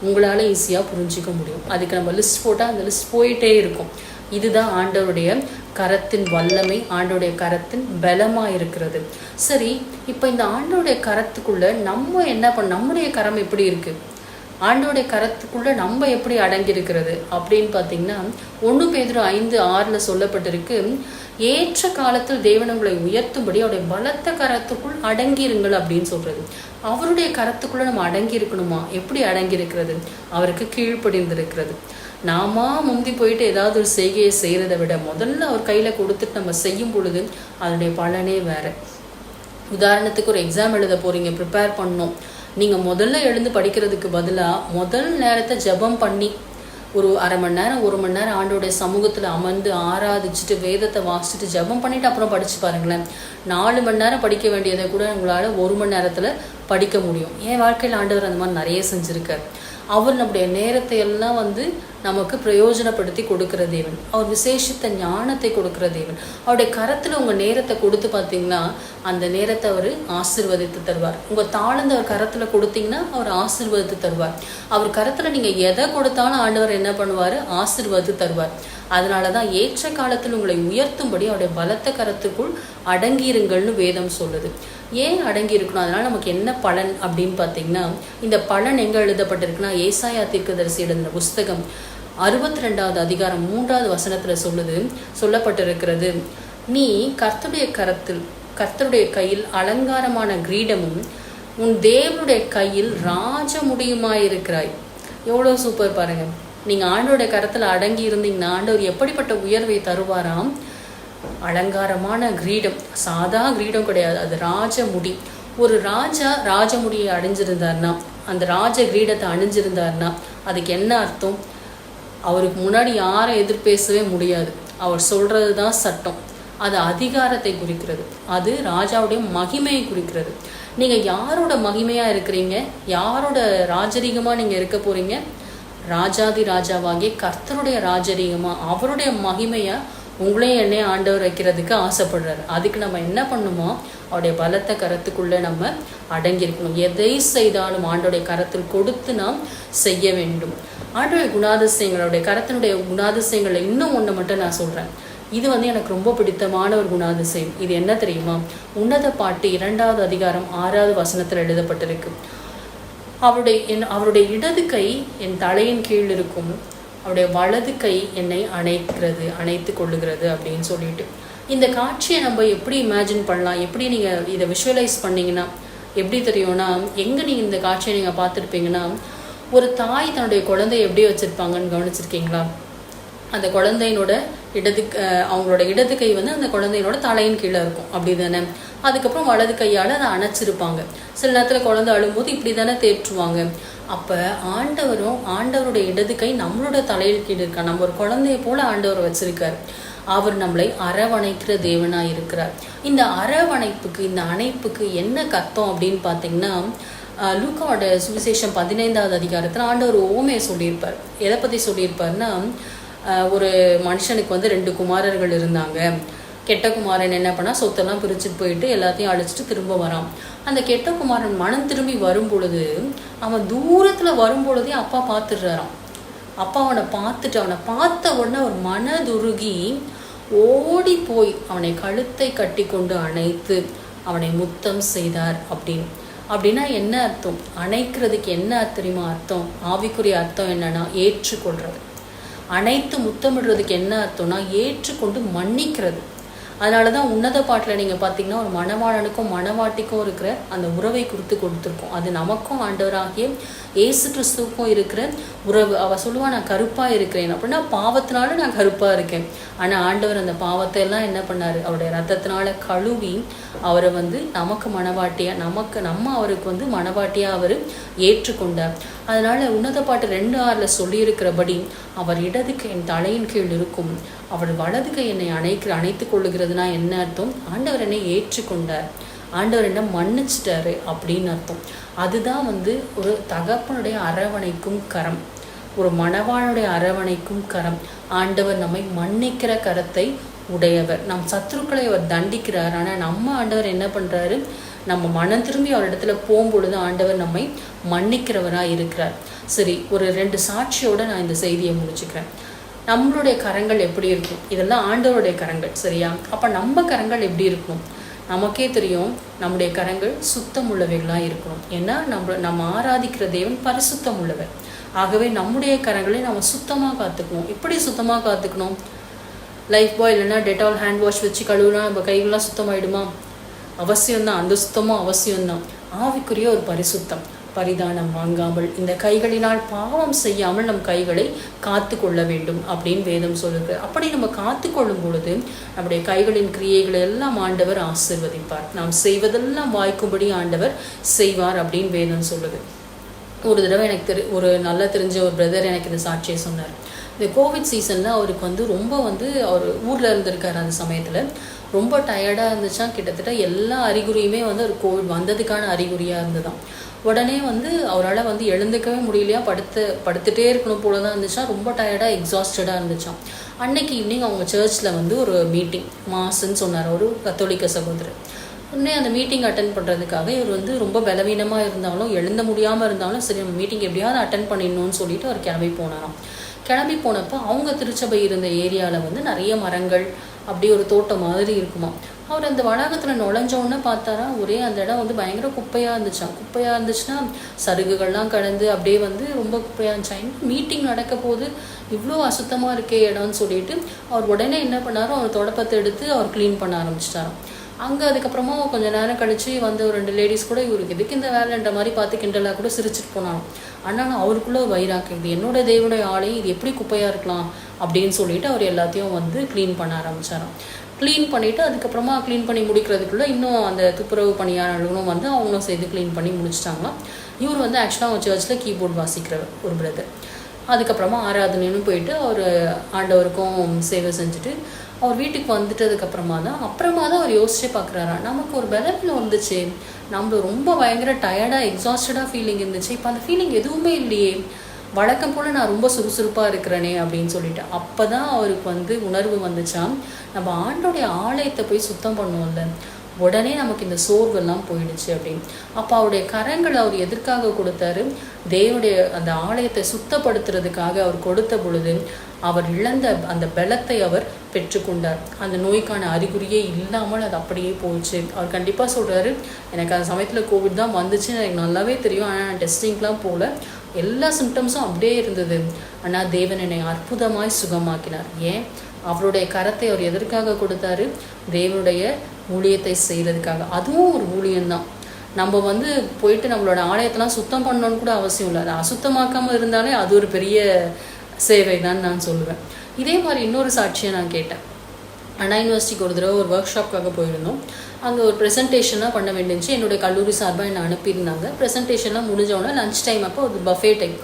உங்களால் ஈஸியாக புரிஞ்சிக்க முடியும். அதுக்கு நம்ம லிஸ்ட் போட்டால் அந்த லிஸ்ட் போயிட்டே இருக்கும். இதுதான் ஆண்டவருடைய கரத்தின் வல்லமை, ஆண்டவருடைய கரத்தின் பலமாக இருக்கிறது. சரி, இப்போ இந்த ஆண்டவருடைய கரத்துக்குள்ள நம்ம என்ன நம்முடைய கரம் எப்படி இருக்கு? ஆண்டவருடைய கரத்துக்குள்ள நம்ம எப்படி அடங்கியிருக்கிறது அப்படின்னு பார்த்தீங்கன்னா 1 பேதுரு 5:6 சொல்லப்பட்டிருக்கு, ஏற்ற காலத்தில் தேவன் உங்களை உயர்த்தும்படி அவருடைய பலத்த கரத்துக்குள் அடங்கிருங்கள் அப்படின்னு சொல்றது. அவருடைய கரத்துக்குள்ள நம்ம அடங்கி இருக்கணுமா? எப்படி அடங்கி இருக்கிறது? அவருக்கு கீழ்ப்படிந்திருக்கிறது. நாம முந்தி போயிட்டு ஏதாவது ஒரு செய்கையை செய்கிறத விட முதல்ல அவர் கையில் கொடுத்துட்டு நம்ம செய்யும் பொழுது அதனுடைய பலனே வேற. உதாரணத்துக்கு ஒரு எக்ஸாம் எழுத போறீங்க, ப்ரிப்பேர் பண்ணணும். நீங்கள் முதல்ல எழுந்து படிக்கிறதுக்கு பதிலாக முதல் நேரத்தை ஜபம் பண்ணி ஒரு அரை மணி நேரம் 1 மணி நேரம் ஆண்டோடைய சமூகத்தில் அமர்ந்து ஆராதிச்சுட்டு வேதத்தை வாசிச்சுட்டு ஜபம் பண்ணிட்டு அப்புறம் படிச்சு பாருங்களேன். 4 மணி நேரம் படிக்க வேண்டியதை கூட உங்களால் 1 மணி நேரத்தில் படிக்க முடியும். என் வாழ்க்கையில் ஆண்டவர் அந்த மாதிரி நிறைய செஞ்சுருக்கார். அவர் நம்முடைய நேரத்தை எல்லாம் நமக்கு பிரயோஜனப்படுத்தி கொடுக்கிற தேவன். அவர் விசேஷித்த ஞானத்தை கொடுக்கிற தேவன். அவருடைய கரத்தில் உங்கள் நேரத்தை கொடுத்து பார்த்தீங்கன்னா அந்த நேரத்தை அவர் ஆசீர்வதித்து தருவார். உங்கள் தாழ்ந்த அவர் கரத்தில் கொடுத்தீங்கன்னா அவர் ஆசீர்வதித்து தருவார். அவர் கரத்தில் நீங்கள் எதை கொடுத்தாலும் ஆண்டவர் என்ன பண்ணுவார்? ஆசீர்வதித்து தருவார். அதனால தான் ஏற்ற காலத்தில் உங்களை உயர்த்தும்படி அவருடைய பலத்த கரத்துக்குள் அடங்கியிருங்கள்னு வேதம் சொல்லுது. ஏன் அடங்கி இருக்கணும்? அதனால நமக்கு என்ன பலன் அப்படின்னு பார்த்தீங்கன்னா, இந்த பலன் எங்கே எழுதப்பட்டிருக்குன்னா ஏசாயா தீர்க்கதரிசி எழுதின புஸ்தகம் 62வது அதிகாரம் 3வது வசனத்தில் சொல்லப்பட்டிருக்கிறது, நீ கர்த்தருடைய கையில் அலங்காரமான கிரீடமும் உன் தேவனுடைய கையில் ராஜமுடியுமாயிருக்கிறாய். எவ்வளோ சூப்பர் பாருங்க. நீங்கள் ஆண்டோடைய கரத்தில் அடங்கி இருந்தீங்கன்னா ஆண்டவர் எப்படிப்பட்ட உயர்வை தருவாராம்? அலங்காரமான கிரீடம், சாதா கிரீடம் கிடையாது, அது ராஜமுடி. ஒரு ராஜா ராஜமுடியை அணிஞ்சிருந்தார்னா, அந்த ராஜ கிரீடத்தை அணிஞ்சிருந்தார்னா அதுக்கு என்ன அர்த்தம்? அவருக்கு முன்னாடி யாரை எதிர்பேசவே முடியாது. அவர் சொல்றது தான் சட்டம். அது அதிகாரத்தை குறிக்கிறது. அது ராஜாவுடைய மகிமையை குறிக்கிறது. நீங்கள் யாரோட மகிமையாக இருக்கிறீங்க? யாரோட ராஜரீகமாக நீங்கள் இருக்க போகிறீங்க? ராஜாதி ராஜாவாகிய கர்த்தருடைய ராஜரீகமாக, அவருடைய மகிமையாக உங்களையும் என்னையும் ஆண்டவர் வைக்கிறதுக்கு ஆசைப்படுறாரு. அதுக்கு நம்ம என்ன பண்ணுமோ அவருடைய பலத்த கரத்துக்குள்ளே நம்ம அடங்கியிருக்கணும். எதை செய்தாலும் ஆண்டோடைய கரத்தில் கொடுத்து நாம் செய்ய வேண்டும். ஆண்டோடைய குணாதிசயங்களுடைய கரத்தினுடைய குணாதிசயங்களில் இன்னும் ஒன்று மட்டும் நான் சொல்கிறேன். இது எனக்கு ரொம்ப பிடித்தமான ஒரு குணாதிசயம். இது என்ன தெரியுமா? உன்னத பாட்டு 2வது அதிகாரம் 6வது வசனத்தில் எழுதப்பட்டிருக்கு, அவருடைய இடது கை என் தலையின் கீழ் இருக்கும், அவருடைய வலது கை என்னை அணைத்து கொள்ளுகிறது அப்படின்னு சொல்லிட்டு. இந்த காட்சியை நம்ம எப்படி இமேஜின் பண்ணலாம்? எப்படி நீங்கள் இதை விஷுவலைஸ் பண்ணிங்கன்னா எப்படி தெரியும்னா, எங்கே நீங்கள் இந்த காட்சியை நீங்கள் பார்த்துருப்பீங்கன்னா, ஒரு தாய் தன்னுடைய குழந்தைய எப்படி வச்சுருப்பாங்கன்னு கவனிச்சிருக்கீங்களா? அந்த குழந்தையினோட அவங்களோட இடது கை அந்த குழந்தையினோட தலையின் கீழே இருக்கும், அப்படி தானே? அதுக்கப்புறம் வலது கையால் அதை அணைச்சிருப்பாங்க. சில நேரத்தில் குழந்தை அழும்போது இப்படி தானே தேற்றுவாங்க. அப்போ ஆண்டவருடைய இடது கை நம்மளோட தலையில் கீழே இருக்கா. நம்ம ஒரு குழந்தைய போல ஆண்டவர் வச்சிருக்காரு. அவர் நம்மளை அரவணைக்கிற தேவனாக இருக்கிறார். இந்த அரவணைப்புக்கு, இந்த அணைப்புக்கு என்ன கர்த்தம் அப்படின்னு பார்த்தீங்கன்னா, லூக்காவோட சுவிசேஷம் 15வது அதிகாரத்தில் ஆண்டவர் ஓமையை சொல்லியிருப்பார். எதை பற்றி சொல்லியிருப்பார்னா, ஒரு மனுஷனுக்கு 2 குமாரர்கள் இருந்தாங்க. கெட்ட குமாரன் என்ன பண்ணால் சொத்தெல்லாம் பிரிச்சுட்டு போயிட்டு எல்லாத்தையும் அழிச்சிட்டு திரும்ப வரான். அந்த கெட்ட குமாரன் மனம் திரும்பி வரும் பொழுது, அவன் தூரத்தில் வரும் பொழுதே அப்பா பார்த்துடுறாராம். அப்பா அவனை பார்த்த உடனே ஒரு மனதுருகி ஓடி போய் அவனை கழுத்தை கட்டி கொண்டு அணைத்து அவனை முத்தம் செய்தார் அப்படின்னு. அப்படின்னா என்ன அர்த்தம்? அணைக்கிறதுக்கு என்ன தெரியுமா அர்த்தம்? ஆவிக்குரிய அர்த்தம் என்னன்னா ஏற்றுக்கொள்றது. அனைத்து முத்தமிடுறதுக்கு என்ன அர்த்தம்னா ஏற்றுக்கொண்டு மன்னிக்கிறது. அதனால தான் உன்னத பாட்டில் நீங்கள் பார்த்தீங்கன்னா ஒரு மணவாளனுக்கும் மணவாட்டிக்கும் இருக்கிற அந்த உறவை குறித்து கொடுத்துருக்கோம். அது நமக்கும் ஆண்டவராகிய இயேசு கிறிஸ்துவுக்கும் இருக்கிற உறவு. அவள் சொல்லுவா, நான் கருப்பாக இருக்கிறேன் அப்படின்னா பாவத்தினால நான் கருப்பாக இருக்கேன். ஆனால் ஆண்டவர் அந்த பாவத்தை எல்லாம் என்ன பண்ணார்? அவருடைய ரத்தத்தினால கழுவி அவரை நமக்கு மணவாட்டியாக நம்ம அவருக்கு மணவாட்டியாக அவர் ஏற்றுக்கொண்டார். அதனால உன்னத பாட்டு 2:6 சொல்லியிருக்கிறபடி அவர் இடதுக்கு என் தலையின் கீழ் இருக்கும், அவர் வலதுக்கு என்னை அணைத்து கொள்ளுகிறதுனா என்ன அர்த்தம்? ஆண்டவர் என்னை ஏற்றுக்கொண்டார், ஆண்டவர் என்ன மன்னிச்சிட்டாரு அப்படின்னு அர்த்தம். அதுதான் ஒரு தகப்பனுடைய அரவணைக்கும் கரம், ஒரு மணவாளுடைய அரவணைக்கும் கரம். ஆண்டவர் நம்மை மன்னிக்கிற கரத்தை உடையவர். நம் சத்துருக்களை அவர் தண்டிக்கிறார். ஆனால் நம்ம ஆண்டவர் என்ன பண்ணுறாரு? நம்ம மனம் திரும்பி அவர் இடத்துல போகும்பொழுது ஆண்டவர் நம்மை மன்னிக்கிறவராக இருக்கிறார். சரி, ஒரு 2 சாட்சியோடு நான் இந்த செய்தியை முடிச்சுக்கிறேன். நம்மளுடைய கரங்கள் எப்படி இருக்கும்? இதெல்லாம் ஆண்டவருடைய கரங்கள், சரியா? அப்போ நம்ம கரங்கள் எப்படி இருக்கணும்? நமக்கே தெரியும், நம்முடைய கரங்கள் சுத்தம் உள்ளவைகளாக இருக்கணும். ஏன்னா நம்ம ஆராதிக்கிற தேவன் பரிசுத்தம் உள்ளவர். ஆகவே நம்முடைய கரங்களை நம்ம சுத்தமாக காத்துக்கணும். எப்படி சுத்தமாக காத்துக்கணும்? லைஃப் பாய் இல்லைன்னா டெட்டால் ஹேண்ட் வாஷ் வச்சு கழுவுனா நம்ம கைகள்லாம் சுத்தமாயிடுமா? அவசியம்தான், அந்த சுத்தமும் அவசியம்தான். ஆவிக்குரிய ஒரு பரிசுத்தம், பரிதானம் வாங்காமல் இந்த கைகளினால் பாவம் செய்யாமல் நம் கைகளை காத்து கொள்ள வேண்டும் அப்படின்னு வேதம் சொல்லுது. அப்படி நம்ம காத்து கொள்ளும் பொழுது நம்முடைய கைகளின் கிரியைகளை எல்லாம் ஆண்டவர் ஆசீர்வதிப்பார். நாம் செய்வதெல்லாம் வாய்க்கும்படி ஆண்டவர் செய்வார் அப்படின்னு வேதம் சொல்லுது. ஒரு தடவை எனக்கு ஒரு நல்லா தெரிஞ்ச ஒரு பிரதர் எனக்கு இந்த சாட்சியை சொன்னார். இந்த கோவிட் சீசனில் அவருக்கு ரொம்ப அவர் ஊரில் இருந்திருக்காரு. அந்த சமயத்தில் ரொம்ப டயர்டாக இருந்துச்சா. கிட்டத்தட்ட எல்லா அறிகுறியுமே ஒரு கோவிட் வந்ததுக்கான அறிகுறியாக இருந்துதான். உடனே அவரால் எழுந்துக்கவே முடியலையா, படுத்துகிட்டே இருக்கணும் போல தான் இருந்துச்சா. ரொம்ப டயர்டாக எக்ஸாஸ்டடாக இருந்துச்சான். அன்னைக்கு ஈவினிங் அவங்க சர்ச்சில் ஒரு மீட்டிங் மாசுன்னு சொன்னார் ஒரு கத்தோலிக்க சகோதரர். உடனே அந்த மீட்டிங் அட்டன் பண்ணுறதுக்காக இவர் ரொம்ப பலவீனமாக இருந்தாலும் எழுந்த முடியாமல் இருந்தாலும் சரி நம்ம மீட்டிங் எப்படியாவது அட்டன் பண்ணிடணும்னு சொல்லிட்டு அவர் கிளம்பி போனாராம். கிளம்பி போனப்போ அவங்க திருச்சபை இருந்த ஏரியாவில் நிறைய மரங்கள் அப்படி ஒரு தோட்டம் மாதிரி இருக்குமா. அவர் அந்த வளாகத்தில் நுழைஞ்சோன்னு பார்த்தாரா, ஒரே அந்த இடம் பயங்கர குப்பையாக இருந்துச்சான். குப்பையாக இருந்துச்சுன்னா சருகுகள்லாம் கடந்து அப்படியே ரொம்ப குப்பையாக இருந்துச்சா. மீட்டிங் நடக்க போது இவ்வளோ அசுத்தமாக இருக்கே இடம்னு சொல்லிட்டு அவர் உடனே என்ன பண்ணாரோ அவர் தொடப்பத்தை எடுத்து அவர் க்ளீன் பண்ண ஆரம்பிச்சிட்டாராம். அங்கே அதுக்கப்புறமா கொஞ்சம் நேரம் கழிச்சு ஒரு 2 லேடிஸ் கூட இவருக்கு எதுக்கு இந்த வேலைன்ற மாதிரி பார்த்து கிண்டலாக கூட சிரிச்சுட்டு போனாலும். ஆனால் அவருக்குள்ளே வைராக்கம், இது என்னோட தேவனுடைய ஆளை, இது எப்படி குப்பையாக இருக்கலாம் அப்படின்னு சொல்லிட்டு அவர் எல்லாத்தையும் க்ளீன் பண்ண ஆரம்பிச்சாராம். க்ளீன் பண்ணிவிட்டு அதுக்கப்புறமா க்ளீன் பண்ணி முடிக்கிறதுக்குள்ளே இன்னும் அந்த துப்புரவு பணியாளர்களும் அவங்களும் சேர்த்து க்ளீன் பண்ணி முடிச்சிட்டாங்களாம். இவர் ஆக்சுவலாக அவங்க சர்ச்சில் கீபோர்டு வாசிக்கிறவர் ஒரு பிரதர். அதுக்கப்புறமா ஆராதனைன்னு போயிட்டு அவர் ஆண்டவருக்கும் சேவை செஞ்சுட்டு அவர் வீட்டுக்கு வந்துட்டதுக்கப்புறமா தான் அவர் யோசிச்சே பார்க்குறாரா, நமக்கு ஒரு பலவீனம் வந்துச்சு, நம்ம ரொம்ப பயங்கர டயர்டாக எக்ஸாஸ்டடாக ஃபீலிங் இருந்துச்சு, இப்போ அந்த ஃபீலிங் எதுவுமே இல்லையே, வழக்கம் போல் நான் ரொம்ப சுறுசுறுப்பாக இருக்கிறேனே அப்படின்னு சொல்லிட்டு. அப்போ தான் அவருக்கு உணர்வு வந்துச்சா, நம்ம ஆண்டோடைய ஆலயத்தை போய் சுத்தம் பண்ணுவோம்ல, உடனே நமக்கு இந்த சோர்வெல்லாம் போயிடுச்சு அப்படின்னு. அப்போ அவருடைய கரங்கள் அவர் எதற்காக கொடுத்தாரு? தேவனுடைய அந்த ஆலயத்தை சுத்தப்படுத்துறதுக்காக அவர் கொடுத்த பொழுது அவர் இழந்த அந்த பலத்தை அவர் பெற்றுக்கொண்டார். அந்த நோய்க்கான அறிகுறியே இல்லாமல் அது அப்படியே போயிடுச்சு. அவர் கண்டிப்பாக சொல்கிறாரு, எனக்கு அந்த சமயத்தில் கோவிட் தான் வந்துச்சுன்னு எனக்கு நல்லாவே தெரியும், ஆனால் நான் டெஸ்டிங்லாம் போகல, எல்லா சிம்டம்ஸும் அப்படியே இருந்தது, ஆனால் தேவன் என்னை அற்புதமாய் சுகமாக்கினார். ஏன்? அவருடைய கரத்தை அவர் எதற்காக கொடுத்தாரு? தேவனுடைய ஊழியத்தை செய்கிறதுக்காக. அதுவும் ஒரு ஊழியம்தான். நம்ம போயிட்டு நம்மளோட ஆலயத்தெல்லாம் சுத்தம் பண்ணணும்னு கூட அவசியம் இல்லை, அதை அசுத்தமாக்காமல் இருந்தாலே அது ஒரு பெரிய சேவை தான் நான் சொல்லுவேன். இதே மாதிரி இன்னொரு சாட்சியை நான் கேட்டேன். அண்ணா யூனிவர்சிட்டிக்கு ஒரு தடவை ஒரு ஒர்க் ஷாப்காக போயிருந்தோம். அங்கே ஒரு ப்ரெசன்டேஷன்லாம் பண்ண வேண்டியிருந்துச்சு. என்னுடைய கல்லூரி சார்பாக என்னை அனுப்பியிருந்தாங்க. ப்ரெசன்டேஷன்லாம் முடிஞ்சோடனே லஞ்ச் டைம் அப்போ ஒரு பஃபே டைம்.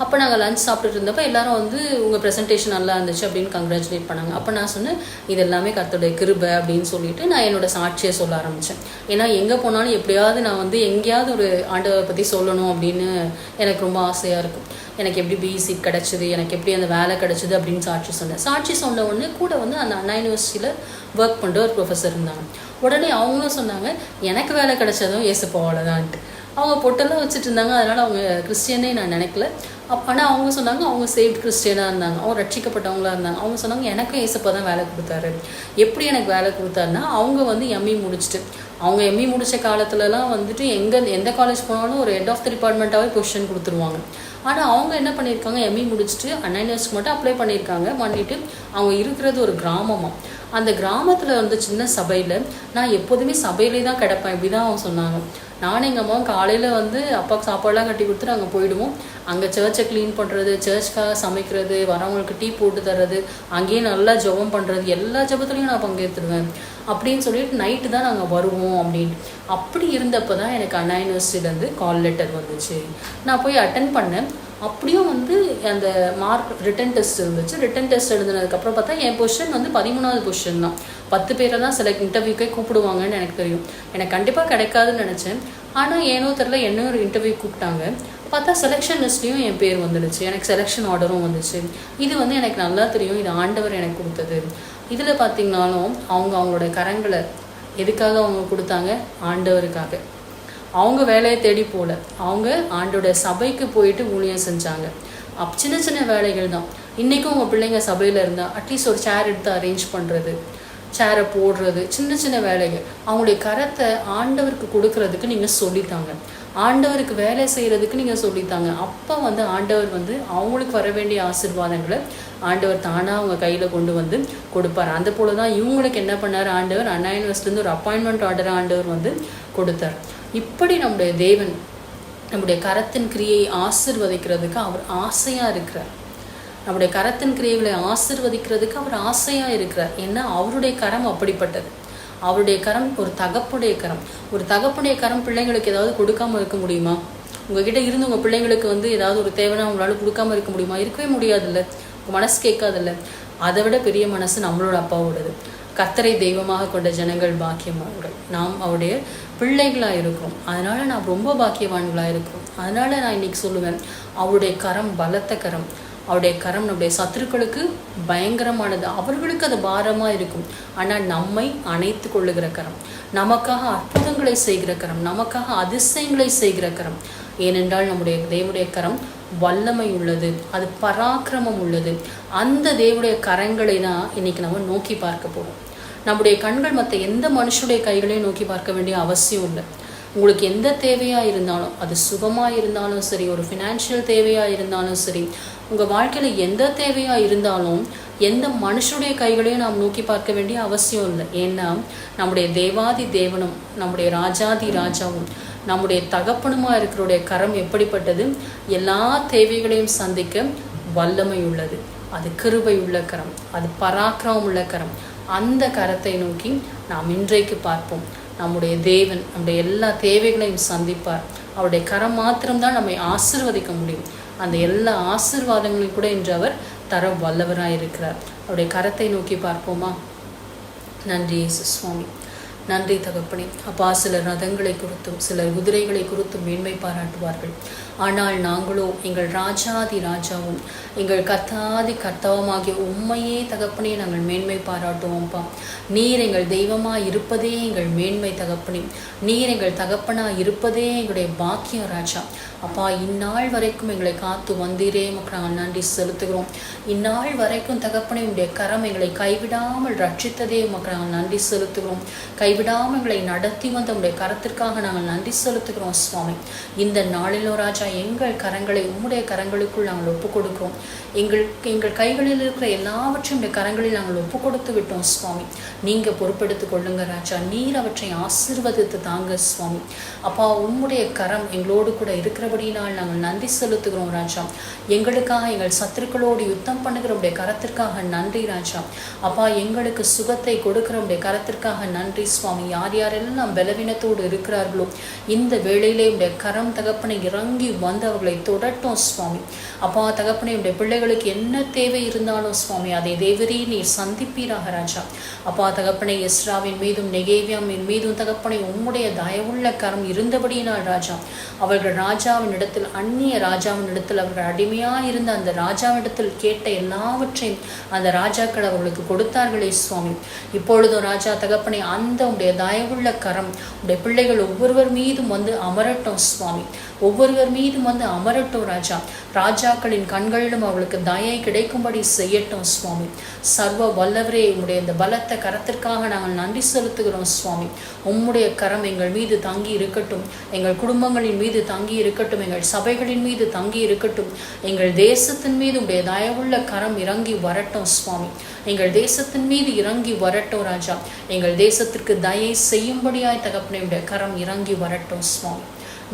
அப்போ நாங்கள் லஞ்ச் சாப்பிட்டுட்டு இருந்தப்போ எல்லாரும் உங்கள் ப்ரெசன்டேஷன் நல்லா இருந்துச்சு அப்படின்னு கங்க்ராச்சுலேட் பண்ணாங்க. அப்போ நான் சொன்னேன், இது எல்லாமே கர்த்தருடைய கிருபை அப்படின்னு சொல்லிட்டு நான் என்னோட சாட்சியை சொல்ல ஆரம்பித்தேன். ஏன்னா எங்கே போனாலும் எப்படியாவது நான் எங்கேயாவது ஒரு ஆண்டவரை பற்றி சொல்லணும் அப்படின்னு எனக்கு ரொம்ப ஆசையாக இருக்கும். எனக்கு எப்படி பிஇ சீட் கிடச்சிது, எனக்கு எப்படி அந்த வேலை கிடச்சிது அப்படின்னு சாட்சி சொன்னேன். சாட்சி சொன்ன உடனே கூட அந்த அண்ணா யூனிவர்சிட்டியில் ஒர்க் பண்ணுற ஒரு ப்ரொஃபஸர் இருந்தாங்க. உடனே அவங்களும் சொன்னாங்க, எனக்கு வேலை கிடைச்சதும் ஏசப்பாவால் தான்ட்டு. அவங்க பொட்டெல்லாம் வச்சுட்டு இருந்தாங்க. அதனால் அவங்க கிறிஸ்டியனே நான் நினைக்கல. ஆனால் அவங்க சொன்னாங்க அவங்க சேவ்ட் கிறிஸ்டியனாக இருந்தாங்க, அவங்க ரட்சிக்கப்பட்டவங்களாக இருந்தாங்க. அவங்க சொன்னாங்க எனக்கும் ஏசப்பா தான் வேலை கொடுத்தாரு. எப்படி எனக்கு வேலை கொடுத்தாருன்னா, அவங்க வந்து எம்இ முடிச்சுட்டு, அவங்க எம்இ முடித்த காலத்துலலாம் வந்துட்டு எந்த காலேஜ் போனாலும் ஒரு ஹெட் ஆஃப் த டிபார்ட்மெண்ட்டாகவே பொசிஷன் கொடுத்துருவாங்க. ஆனால் அவங்க என்ன பண்ணியிருக்காங்க, எம்இ முடிச்சுட்டு அன்னைனர்ஸ்க்கு மட்டும் அப்ளை பண்ணிட்டு அவங்க இருக்கிறது ஒரு கிராமமாக. அந்த கிராமத்தில் வந்து சின்ன சபையில் நான் எப்போதுமே சபையிலே தான் கிடப்பேன், இப்படி தான் அவங்க சொன்னாங்க. நானும் எங்கள் அம்மாவும் காலையில் வந்து அப்பாவுக்கு சாப்பாடெலாம் கட்டி கொடுத்துட்டு அங்கே போயிடுவோம். அங்கே சர்ச்சை க்ளீன் பண்ணுறது, சர்ச்சுக்காக சமைக்கிறது, வரவங்களுக்கு டீ போட்டு தர்றது, அங்கேயே நல்லா ஜெபம் பண்ணுறது, எல்லா ஜெபத்துலையும் நான் பங்கேற்றுடுவேன் அப்படின்னு சொல்லிட்டு நைட்டு தான் நாங்கள் வருவோம் அப்படின்னு. அப்படி இருந்தப்போ தான் எனக்கு அண்ணா யூனிவர்சிட்டிலேருந்து கால் லெட்டர் வந்துச்சு. நான் போய் அட்டன் பண்ணேன். அப்படியும் வந்து அந்த ரிட்டன் டெஸ்ட் இருந்துச்சு. ரிட்டன் டெஸ்ட் எழுதுனதுக்கப்புறம் பார்த்தா என் பொசிஷன் வந்து 13வது பொசிஷன் தான். 10 பேரை தான் இன்டர்வியூக்கே கூப்பிடுவாங்கன்னு எனக்கு தெரியும். எனக்கு கண்டிப்பாக கிடைக்காதுன்னு நினச்சேன். ஆனால் ஏனோ தெரில என்ன ஒரு இன்டர்வியூ கூப்பிட்டாங்க. பார்த்தா செலெக்ஷன் லிஸ்ட்லேயும் என் பேர் வந்துடுச்சு. எனக்கு செலெக்ஷன் ஆர்டரும் வந்துச்சு. இது வந்து எனக்கு நல்லா தெரியும், இது ஆண்டவர் எனக்கு கொடுத்தது. இதில் பார்த்திங்கனாலும் அவங்களோட கரங்களை எதுக்காக அவங்க கொடுத்தாங்க, ஆண்டவருக்காக. அவங்க வேலையை தேடி போகல, அவங்க ஆண்டோட சபைக்கு போயிட்டு ஊழியம் செஞ்சாங்க. சின்ன சின்ன வேலைகள் தான். இன்றைக்கும் உங்கள் பிள்ளைங்க சபையில் இருந்தால் அட்லீஸ்ட் ஒரு சேர் எடுத்து அரேஞ்ச் பண்ணுறது, சேரை போடுறது, சின்ன சின்ன வேலைகள். அவங்களுடைய கரத்தை ஆண்டவருக்கு கொடுக்கறதுக்கு நீங்கள் சொல்லித்தாங்க. ஆண்டவருக்கு வேலை செய்கிறதுக்கு நீங்கள் சொல்லித்தாங்க. அப்போ வந்து ஆண்டவர் வந்து அவங்களுக்கு வர வேண்டிய ஆசீர்வாதங்களை ஆண்டவர் தானாக அவங்க கையில் கொண்டு வந்து கொடுப்பார். அந்த போல தான் இவங்களுக்கு என்ன பண்ணார், ஆண்டவர் அண்ணா யூனிவர்சிட்டிலேருந்து ஒரு அப்பாயின்மெண்ட் ஆர்டரை ஆண்டவர் வந்து கொடுத்தார். இப்படி நம்முடைய தேவன் நம்முடைய கரத்தின் கிரியை ஆசிர்வதிக்கிறதுக்கு அவர் ஆசையாக இருக்கிறார். நம்முடைய கரத்தின் கிரியைகளை ஆசிர்வதிக்கிறதுக்கு அவர் ஆசையாக இருக்கிறார். ஏன்னா அவருடைய கரம் அப்படிப்பட்டது. அவருடைய கரம் ஒரு தகப்புடைய கரம். ஒரு தகப்புடைய கரம் பிள்ளைங்களுக்கு ஏதாவது கொடுக்காமல் இருக்க முடியுமா? உங்ககிட்ட இருந்து உங்கள் பிள்ளைங்களுக்கு வந்து ஏதாவது ஒரு தேவைன்னா அவங்களால கொடுக்காமல் இருக்க முடியுமா? இருக்கவே முடியாதுல்ல. உங்கள் மனசு கேட்காதில்ல. அதை விட பெரிய மனசு நம்மளோட அப்பாவோடது. கர்த்தரை தெய்வமாக கொண்ட ஜனங்கள் பாக்கியமானவர்கள். நாம் அவருடைய பிள்ளைகளாக இருக்கிறோம். அதனால் நான் ரொம்ப பாக்கியவான்களாக இருக்கிறோம். அதனால் நான் இன்றைக்கி சொல்லுவேன், அவருடைய கரம் பலத்த கரம். அவருடைய கரம் நம்முடைய சத்துருக்களுக்கு பயங்கரமானது. அவர்களுக்கு அது பாரமாக இருக்கும். ஆனால் நம்மை அணைத்து கொள்ளுகிற கரம், நமக்காக அற்புதங்களை செய்கிற கரம், நமக்காக அதிசயங்களை செய்கிற கரம். ஏனென்றால் நம்முடைய தேவனுடைய கரம் வல்லமை உள்ளது, அது பராக்கிரமம் உள்ளது. அந்த தேவனுடைய கரங்களை தான் இன்னைக்கு நம்ம நோக்கி பார்க்க போகிறோம். நம்முடைய கண்கள் மற்ற எந்த மனுஷனுடைய கைகளையும் நோக்கி பார்க்க வேண்டிய அவசியம் இல்லை. உங்களுக்கு எந்த தேவையாக இருந்தாலும், அது சுகமாக இருந்தாலும் சரி, ஒரு ஃபினான்ஷியல் தேவையாக இருந்தாலும் சரி, உங்கள் வாழ்க்கையில் எந்த தேவையாக இருந்தாலும் எந்த மனுஷனுடைய கைகளையும் நாம் நோக்கி பார்க்க வேண்டிய அவசியம் இல்லை. ஏன்னா நம்முடைய தேவாதி தேவனும் நம்முடைய ராஜாதி ராஜாவும் நம்முடைய தகப்பனுமா இருக்கிறோடைய கரம் எப்படிப்பட்டது, எல்லா தேவைகளையும் சந்திக்க வல்லமை உள்ளது. அது கிருபை உள்ள கரம், அது பராக்கிரமம் உள்ள கரம். அந்த கரத்தை நோக்கி நாம் இன்றைக்கு பார்ப்போம். நம்முடைய தேவன் நம்முடைய எல்லா தேவைகளையும் சந்திப்பார். அவருடைய கரம் மாத்திரம்தான் நம்மை ஆசீர்வதிக்க முடியும். அந்த எல்லா ஆசீர்வாதங்களையும் கூட இன்று அவர் தர வல்லவராக இருக்கிறார். அவருடைய கரத்தை நோக்கி பார்ப்போமா? நன்றி இயேசு சுவாமி, நன்றி தகப்பனே. அப்பா, சிலர் ரதங்களை குறித்தும் சிலர் குதிரைகளை குறித்தும் மேன்மை பாராட்டுவார்கள். ஆனால் நாங்களோ எங்கள் ராஜாதி ராஜாவும் எங்கள் கர்த்தாதி கர்த்தாவுமாகிய உம்மையே தகப்பனே நாங்கள் மேன்மை பாராட்டுவோம்ப்பா. நீர் எங்கள் தெய்வமாக இருப்பதே எங்கள் மேன்மை தகப்பனே. நீர் எங்கள் தகப்பனாக இருப்பதே எங்களுடைய பாக்கியம் ராஜா. அப்பா, இந்நாள் வரைக்கும் எங்களை காத்து வந்தீரே, உமக்கு நாங்கள் நன்றி செலுத்துகிறோம். இந்நாள் வரைக்கும் தகப்பனே உடைய கரம் எங்களை கைவிடாமல் ரட்சித்ததே, உமக்கு நாங்கள் நன்றி செலுத்துகிறோம். கைவிடாமல் எங்களை நடத்தி வந்த உடைய கரத்திற்காக நாங்கள் நன்றி செலுத்துகிறோம் சுவாமி. இந்த நாளிலோ ராஜா, எங்கள் கரங்களை உம்முடைய கரங்களுக்குள் நாங்கள் ஒப்புக் கொடுக்கிறோம். எங்கள் கைகளில் இருக்கிற எல்லாவற்றையும் உடைய கரங்களில் நாங்கள் ஒப்புக் கொடுத்து விட்டோம் சுவாமி. நீங்கள் பொறுப்பெடுத்து கொள்ளுங்க ராஜா. நீர் அவற்றை ஆசீர்வதித்து தாங்க சுவாமி. அப்பா, உம்முடைய கரம் எங்களோடு கூட இருக்கிறபடியினால் நாங்கள் நன்றி செலுத்துகிறோம் ராஜா. எங்களுக்காக எங்கள் சத்துருக்களோடு யுத்தம் பண்ணுகிற உடைய கரத்திற்காக நன்றி ராஜா. அப்பா, எங்களுக்கு சுகத்தை கொடுக்கிற உடைய கரத்திற்காக நன்றி சுவாமி. யார் யாரெல்லாம் பலவீனத்தோடு இருக்கிறார்களோ இந்த வேளையிலே உடைய கரம் தகப்பனை இறங்கி வந்து அவர்களை தொடட்டும் சுவாமி. அப்பா தகப்பனை உடைய பிள்ளைகளுக்கு என்ன தேவை இருந்தாலும் சுவாமி, அதை தேவரே நீர் சந்திப்பீராக ராஜா. அப்பா தகப்பனை எஸ்ராவின் மீதும் நெகேவியாவின் மீதும் தகப்பனை உம்முடைய தயவுள்ள கரம் இருந்தபடியினால் ராஜா, அவர்கள் ராஜாவின் இடத்தில், அந்நிய ராஜாவின் இடத்தில் அவர்கள் அடிமையாக இருந்த அந்த ராஜாவிடத்தில் கேட்ட எல்லாவற்றையும் அந்த ராஜாக்கள் அவர்களுக்கு கொடுத்தார்களே சுவாமி. இப்பொழுதும் ராஜா தகப்பனை அந்த உடைய தயவுள்ள கரம் உடைய பிள்ளைகள் ஒவ்வொருவர் மீதும் வந்து அமரட்டும் சுவாமி. ஒவ்வொருவர் மீதும் வந்து அமரட்டும் ராஜா. ராஜாக்களின் கண்களிலும் அவளுக்கு தயை கிடைக்கும்படி செய்யட்டும் சுவாமி. சர்வ வல்லவரே, உம்முடைய இந்த பலத்த கரத்திற்காக நாங்கள் நன்றி செலுத்துகிறோம் சுவாமி. உம்முடைய கரம் எங்கள் மீது தங்கி இருக்கட்டும், எங்கள் குடும்பங்களின் மீது தங்கி இருக்கட்டும், எங்கள் சபைகளின் மீது தங்கி இருக்கட்டும். எங்கள் தேசத்தின் மீது உடைய தயவுள்ள கரம் இறங்கி வரட்டும் சுவாமி. எங்கள் தேசத்தின் மீது இறங்கி வரட்டும் ராஜா. எங்கள் தேசத்திற்கு தயை செய்யும்படியாய் தகப்பனே உடைய கரம் இறங்கி வரட்டும் சுவாமி.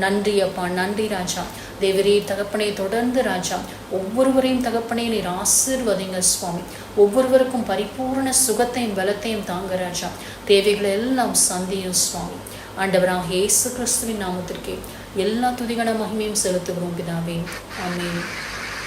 நன்றி அப்பா, நன்றி ராஜா. தேவரே தகப்பனை தொடர்ந்து ராஜா ஒவ்வொருவரையும் தகப்பனை நீர் ஆசீர்வதிங்க சுவாமி. ஒவ்வொருவருக்கும் பரிபூர்ண சுகத்தையும் பலத்தையும் தாங்க ராஜா. தேவைகளை எல்லாம் சந்தியும் சுவாமி. ஆண்டவராக இயேசு கிறிஸ்துவின் நாமத்திற்கே எல்லா துதிகன மகிமையும் செலுத்துகிறோம் பிதாவே. ஆமென்.